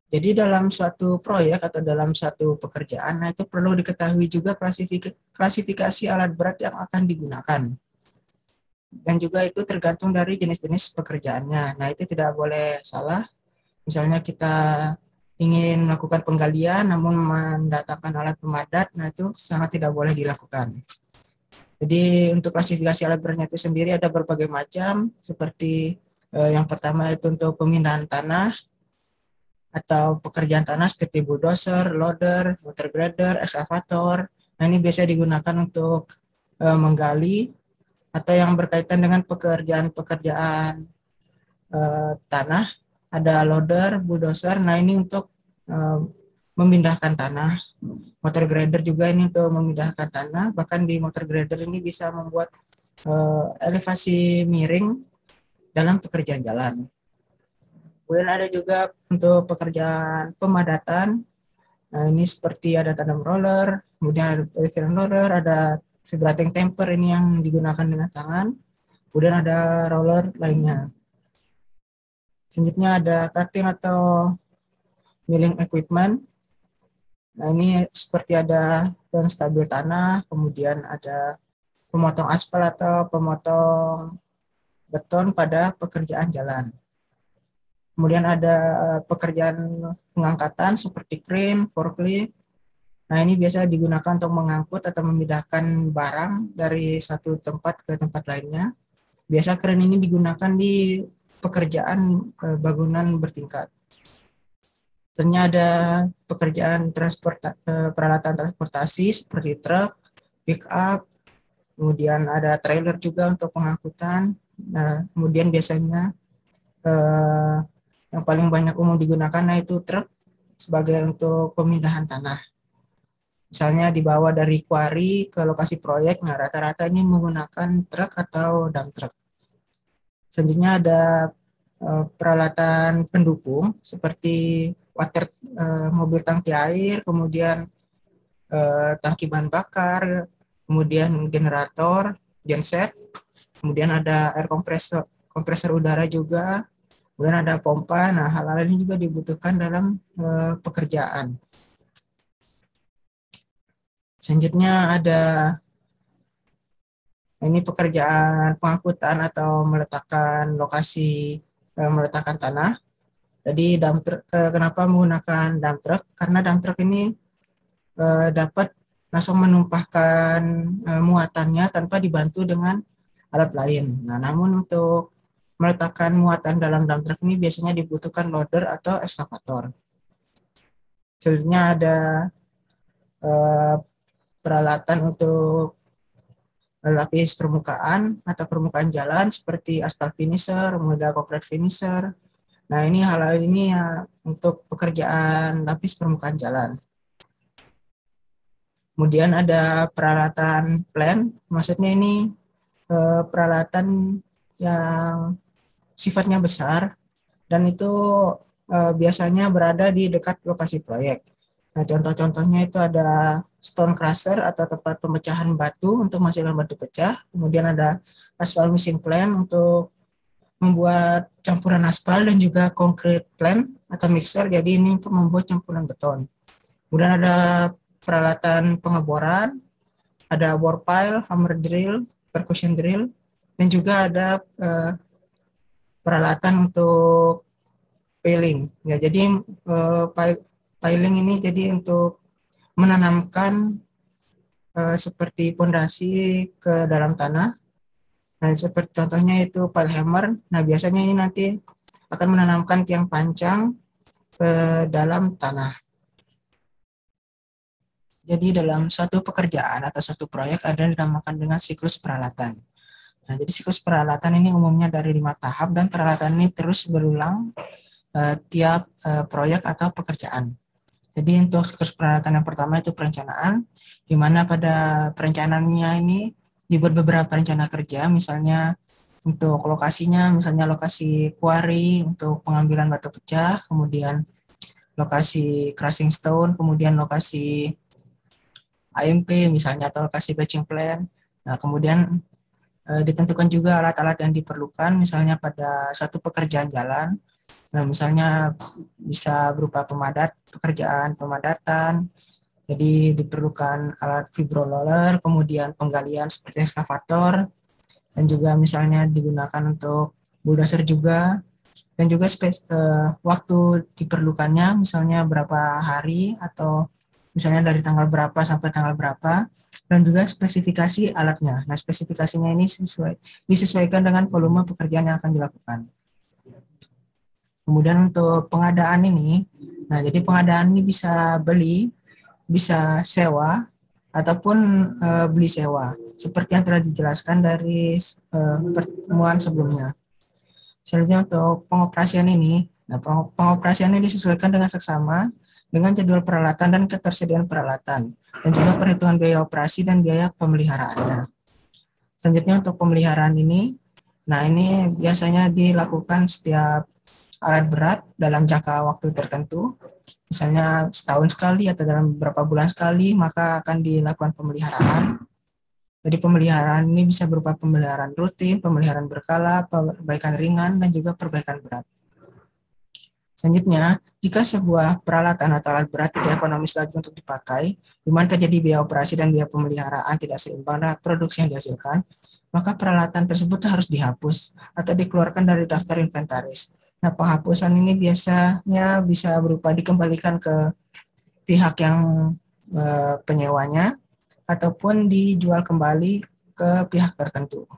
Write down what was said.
Jadi dalam suatu proyek atau dalam suatu pekerjaan, nah itu perlu diketahui juga klasifikasi alat berat yang akan digunakan. Dan juga itu tergantung dari jenis-jenis pekerjaannya. Nah, itu tidak boleh salah. Misalnya kita ingin melakukan penggalian namun mendatangkan alat pemadat, nah itu sangat tidak boleh dilakukan. Jadi untuk klasifikasi alat beratnya itu sendiri ada berbagai macam, seperti yang pertama itu untuk pemindahan tanah atau pekerjaan tanah seperti bulldozer, loader, water grader, ekskavator. Nah ini biasa digunakan untuk menggali atau yang berkaitan dengan pekerjaan-pekerjaan tanah. Ada loader, bulldozer. Nah ini untuk eh, memindahkan tanah. Motor grader juga ini untuk memindahkan tanah. Bahkan di motor grader ini bisa membuat elevasi miring dalam pekerjaan jalan. Kemudian ada juga untuk pekerjaan pemadatan. Nah, ini seperti ada tandem roller, kemudian ada pedestrian roller, ada vibrating temper ini yang digunakan dengan tangan. Kemudian ada roller lainnya. Selanjutnya ada cutting atau milling equipment. Nah, ini seperti ada penstabil tanah, kemudian ada pemotong aspal atau pemotong beton pada pekerjaan jalan. Kemudian ada pekerjaan pengangkatan seperti crane, forklift. Nah, ini biasa digunakan untuk mengangkut atau memindahkan barang dari satu tempat ke tempat lainnya. Biasa crane ini digunakan di pekerjaan bangunan bertingkat. Ternyata ada pekerjaan peralatan transportasi seperti truk, pick up, kemudian ada trailer juga untuk pengangkutan. Nah, kemudian biasanya eh, yang paling banyak umum digunakan yaitu truk sebagai untuk pemindahan tanah. Misalnya dibawa dari quarry ke lokasi proyek, nah rata-rata ini menggunakan truk atau dump truck. Selanjutnya ada peralatan pendukung seperti mobil tangki air, kemudian tangki bahan bakar, kemudian generator, genset, kemudian ada air kompresor udara juga, kemudian ada pompa. Nah, hal-hal ini juga dibutuhkan dalam pekerjaan. Selanjutnya ada ini pekerjaan pengangkutan atau meletakkan tanah. Jadi kenapa menggunakan dump truck? Karena dump truck ini dapat langsung menumpahkan muatannya tanpa dibantu dengan alat lain. Nah, namun untuk meletakkan muatan dalam dump truck ini biasanya dibutuhkan loader atau ekskavator. Selanjutnya ada eh, peralatan untuk lapis permukaan atau permukaan jalan seperti aspal finisher, modal concrete finisher. Nah, ini hal-hal ini ya untuk pekerjaan lapis permukaan jalan. Kemudian ada peralatan plan, maksudnya ini peralatan yang sifatnya besar dan itu biasanya berada di dekat lokasi proyek. Nah, contoh-contohnya itu ada stone crusher atau tempat pemecahan batu untuk menghasilkan batu pecah. Kemudian ada aspal mixing plant untuk membuat campuran aspal dan juga concrete plant atau mixer. Jadi ini untuk membuat campuran beton. Kemudian ada peralatan pengeboran, ada bore pile, hammer drill, percussion drill, dan juga ada peralatan untuk piling. Ya, jadi piling ini jadi untuk menanamkan seperti pondasi ke dalam tanah. Nah, seperti contohnya itu pile hammer. Nah, biasanya ini nanti akan menanamkan tiang pancang ke dalam tanah. Jadi dalam suatu pekerjaan atau suatu proyek ada yang dinamakan dengan siklus peralatan. Nah, jadi siklus peralatan ini umumnya dari 5 tahap dan peralatan ini terus berulang tiap proyek atau pekerjaan. Jadi untuk siklus peralatan yang pertama itu perencanaan, di mana pada perencanaannya ini dibuat beberapa rencana kerja, misalnya untuk lokasinya, misalnya lokasi quarry untuk pengambilan batu pecah, kemudian lokasi crushing stone, kemudian lokasi AMP misalnya atau lokasi batching plant. Nah, kemudian ditentukan juga alat-alat yang diperlukan, misalnya pada satu pekerjaan jalan, Nah, misalnya bisa berupa pekerjaan pemadatan, jadi diperlukan alat fibroroller, kemudian penggalian seperti ekskavator, dan juga misalnya digunakan untuk bulldozer juga, dan juga waktu diperlukannya, misalnya berapa hari atau misalnya dari tanggal berapa sampai tanggal berapa, dan juga spesifikasi alatnya. Nah, spesifikasinya ini disesuaikan dengan volume pekerjaan yang akan dilakukan. Kemudian untuk pengadaan ini, nah jadi pengadaan ini bisa beli, bisa sewa, ataupun beli sewa, seperti yang telah dijelaskan dari pertemuan sebelumnya. Selanjutnya untuk pengoperasian ini, nah pengoperasian ini disesuaikan dengan seksama dengan jadwal peralatan dan ketersediaan peralatan, dan juga perhitungan biaya operasi dan biaya pemeliharaannya. Selanjutnya untuk pemeliharaan ini, nah ini biasanya dilakukan setiap alat berat dalam jangka waktu tertentu, misalnya setahun sekali atau dalam beberapa bulan sekali, maka akan dilakukan pemeliharaan. Jadi pemeliharaan ini bisa berupa pemeliharaan rutin, pemeliharaan berkala, perbaikan ringan, dan juga perbaikan berat. Selanjutnya, jika sebuah peralatan atau alat berat tidak ekonomis lagi untuk dipakai, di mana terjadi biaya operasi dan biaya pemeliharaan tidak seimbang dengan produksi yang dihasilkan, maka peralatan tersebut harus dihapus atau dikeluarkan dari daftar inventaris. Nah, penghapusan ini biasanya bisa berupa dikembalikan ke pihak yang penyewanya ataupun dijual kembali ke pihak tertentu.